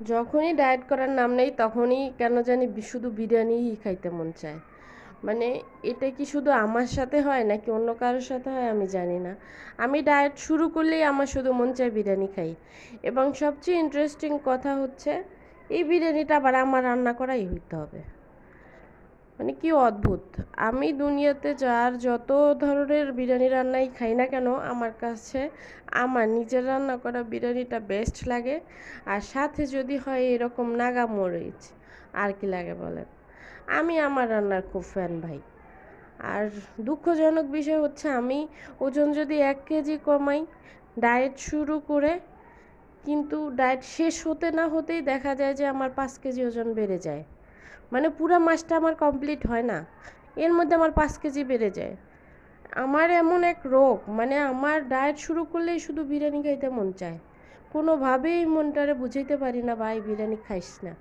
যখনই ডায়েট করার নাম নেই তখনই কেন জানি শুধু বিরিয়ানিই খাইতে মন চায়। মানে এটা কি শুধু আমার সাথে হয় নাকি অন্য কারোর সাথে হয় আমি জানি না। আমি ডায়েট শুরু করলেই আমার শুধু মন চায় বিরিয়ানি খাই। এবং সবচেয়ে ইন্টারেস্টিং কথা হচ্ছে এই বিরিয়ানিটা আবার আমার রান্না করাই হইতে হবে। মানে কি অদ্ভুত! আমি দুনিয়াতে যার যত ধরনের বিরিয়ানি রান্নাই খাই না কেন আমার কাছে আমার নিজের রান্না করা বিরিয়ানিটা বেস্ট লাগে। আর সাথে যদি হয় এরকম নাগা মরিচ, আর কি লাগে বলেন। আমি আমার রান্নার খুব ফ্যান ভাই। আর দুঃখজনক বিষয় হচ্ছে আমি ওজন যদি 1 কেজি কমাই ডায়েট শুরু করে, কিন্তু ডায়েট শেষ হতে না হতেই দেখা যায় যে আমার 5 কেজি ওজন বেড়ে যায়। মানে পুরো মাসটা আমার কমপ্লিট হয় না, এর মধ্যে আমার 5 কেজি বেড়ে যায়। আমার এমন এক রোগ, মানে আমার ডায়েট শুরু করলেই শুধু বিরিয়ানি খাইতে মন চায়। কোনোভাবেই মনটারে বুঝাইতে পারি না ভাই বিরিয়ানি খাইস না।